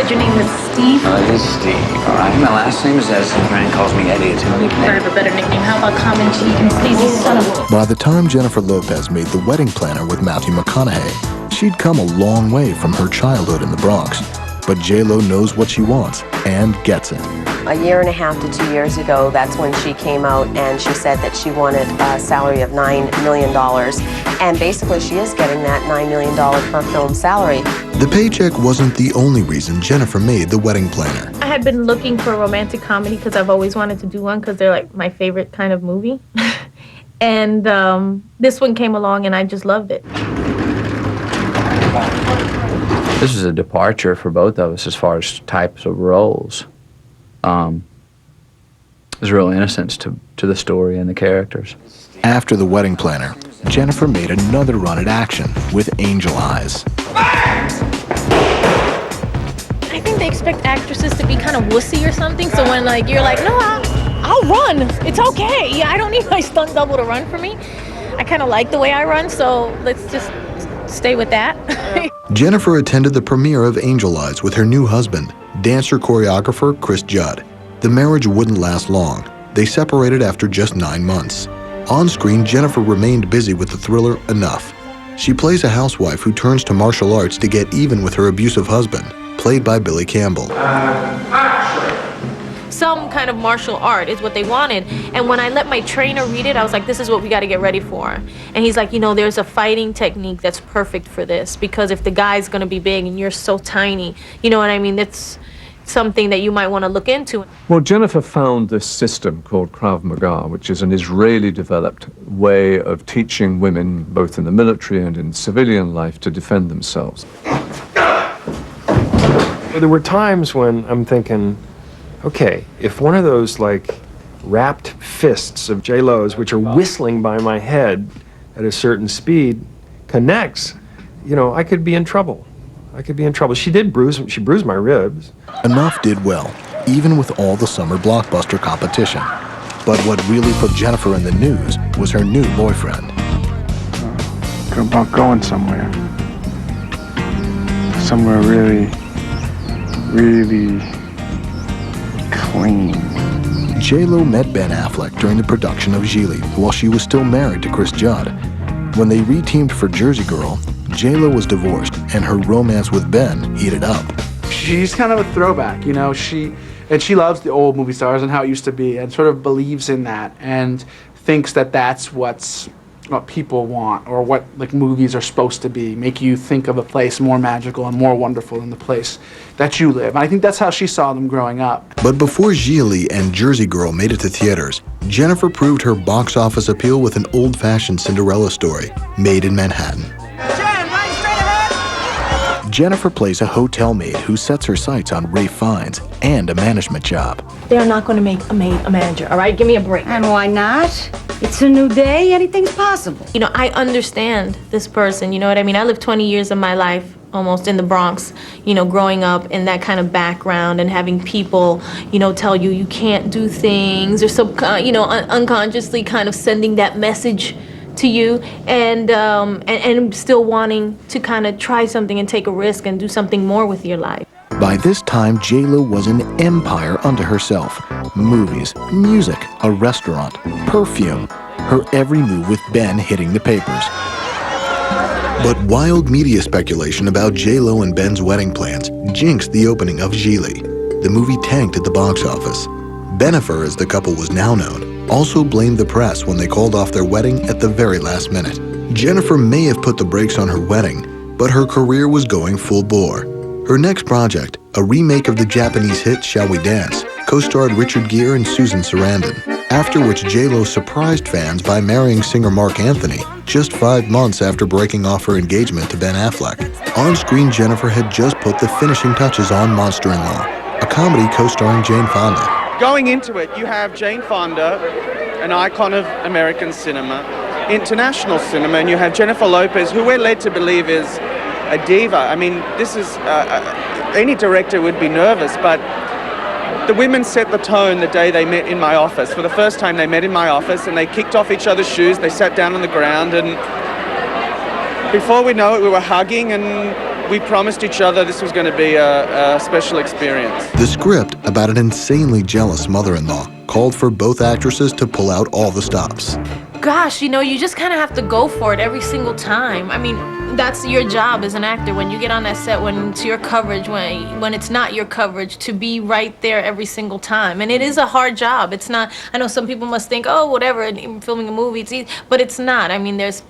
said your name was Steve? It is Steve, all right? My last name is Edison. My friend calls me Eddie. It's a nickname. I have a better nickname. How about Common Cheek and Sleazy Son of a... By the time Jennifer Lopez made The Wedding Planner with Matthew McConaughey, she'd come a long way from her childhood in the Bronx. But J-Lo knows what she wants and gets it. A year and a half to 2 years ago, that's when she came out and she said that she wanted a salary of $9 million. And basically, she is getting that $9 million per film salary. The paycheck wasn't the only reason Jennifer made The Wedding Planner. I had been looking for a romantic comedy because I've always wanted to do one because they're like my favorite kind of movie. And this one came along and I just loved it. This is a departure for both of us as far as types of roles. There's real innocence to the story and the characters. After The Wedding Planner, Jennifer made another run at action with Angel Eyes. I think they expect actresses to be kind of wussy or something, so when like you're like, no, I'll run. It's okay. Yeah, I don't need my stunt double to run for me. I kind of like the way I run, so let's just stay with that. Jennifer attended the premiere of Angel Eyes with her new husband, dancer-choreographer Chris Judd. The marriage wouldn't last long. They separated after just 9 months. On screen, Jennifer remained busy with the thriller Enough. She plays a housewife who turns to martial arts to get even with her abusive husband, played by Billy Campbell. Some kind of martial art is what they wanted. And when I let my trainer read it, I was like, this is what we got to get ready for. And he's like, you know, there's a fighting technique that's perfect for this, because if the guy's going to be big and you're so tiny, you know what I mean? That's something that you might want to look into. Well, Jennifer found this system called Krav Maga, which is an Israeli-developed way of teaching women, both in the military and in civilian life, to defend themselves. There were times when I'm thinking, okay, if one of those like wrapped fists of J-Lo's, which are whistling by my head at a certain speed, connects, you know, I could be in trouble. I could be in trouble. She bruised my ribs. Enough did well, even with all the summer blockbuster competition. But what really put Jennifer in the news was her new boyfriend. About going somewhere. Somewhere really, really clean. J-Lo met Ben Affleck during the production of Gigli while she was still married to Chris Judd. When they re-teamed for Jersey Girl, J-Lo was divorced and her romance with Ben heated up. She's kind of a throwback, you know, she loves the old movie stars and how it used to be and sort of believes in that and thinks that that's what people want, or what like movies are supposed to be, make you think of a place more magical and more wonderful than the place that you live. And I think that's how she saw them growing up. But before Gigli and Jersey Girl made it to theaters, Jennifer proved her box office appeal with an old-fashioned Cinderella story, Made in Manhattan. Jennifer plays a hotel maid who sets her sights on Ralph Fiennes and a management job. They're not going to make a maid a manager, all right? Give me a break. And why not? It's a new day. Anything's possible. You know, I understand this person, you know what I mean? I lived 20 years of my life almost in the Bronx, you know, growing up in that kind of background and having people, you know, tell you you can't do things, or you know, unconsciously kind of sending that message to you, and still wanting to kind of try something and take a risk and do something more with your life. By this time, J-Lo was an empire unto herself. Movies, music, a restaurant, perfume. Her every move with Ben hitting the papers. But wild media speculation about J-Lo and Ben's wedding plans jinxed the opening of Gigli. The movie tanked at the box office. Bennifer, as the couple was now known, also blamed the press when they called off their wedding at the very last minute. Jennifer may have put the brakes on her wedding, but her career was going full bore. Her next project, a remake of the Japanese hit Shall We Dance, co-starred Richard Gere and Susan Sarandon, after which J-Lo surprised fans by marrying singer Mark Anthony just 5 months after breaking off her engagement to Ben Affleck. On-screen, Jennifer had just put the finishing touches on Monster-in-Law, a comedy co-starring Jane Fonda. Going into it, you have Jane Fonda, an icon of American cinema, international cinema, and you have Jennifer Lopez, who we're led to believe is a diva. I mean, this is, any director would be nervous, but the women set the tone the day they met in my office. For the first time, they met in my office, and they kicked off each other's shoes, they sat down on the ground, and before we know it, we were hugging, and we promised each other this was going to be a special experience. The script, about an insanely jealous mother-in-law, called for both actresses to pull out all the stops. Gosh, you know, you just kind of have to go for it every single time. I mean, that's your job as an actor. When you get on that set, when it's your coverage, when it's not your coverage, to be right there every single time. And it is a hard job. It's not, I know some people must think, oh, whatever, filming a movie, it's easy. But it's not. I mean, there's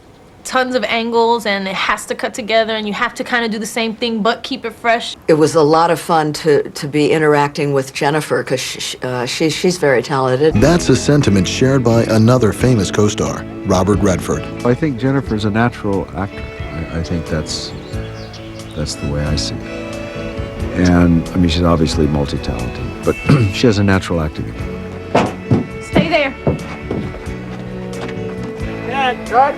tons of angles and it has to cut together and you have to kind of do the same thing but keep it fresh. It was a lot of fun to be interacting with Jennifer because she's very talented. That's a sentiment shared by another famous co-star, Robert Redford. I think Jennifer's a natural actor. I think that's the way I see it. And I mean, she's obviously multi-talented, but she has a natural acting ability. Stay there. Yeah, cut.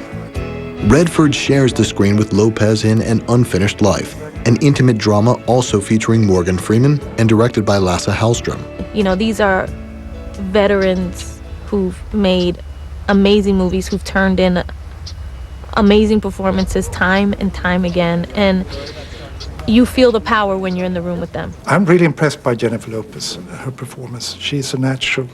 Redford shares the screen with Lopez in An Unfinished Life, an intimate drama also featuring Morgan Freeman and directed by Lasse Hallström. You know, these are veterans who've made amazing movies, who've turned in amazing performances time and time again, and you feel the power when you're in the room with them. I'm really impressed by Jennifer Lopez, her performance. She's a natural.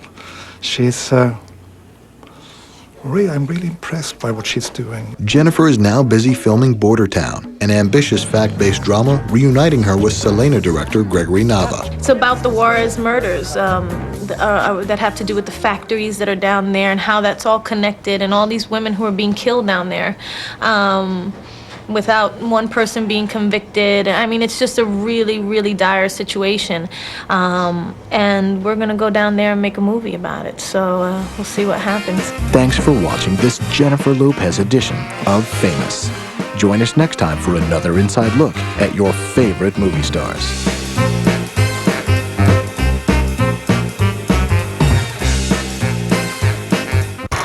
I'm really impressed by what she's doing. Jennifer is now busy filming Border Town, an ambitious fact-based drama reuniting her with Selena director Gregory Nava. It's about the Juarez murders that have to do with the factories that are down there and how that's all connected and all these women who are being killed down there without one person being convicted. I mean, it's just a really, really dire situation. And we're gonna go down there and make a movie about it. So we'll see what happens. Thanks for watching this Jennifer Lopez edition of Famous. Join us next time for another inside look at your favorite movie stars.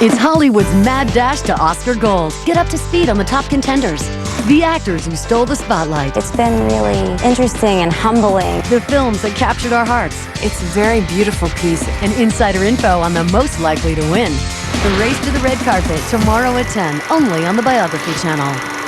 It's Hollywood's mad dash to Oscar gold. Get up to speed on the top contenders. The actors who stole the spotlight. It's been really interesting and humbling. The films that captured our hearts. It's a very beautiful piece. And insider info on the most likely to win. The race to the red carpet tomorrow at 10, only on the Biography channel.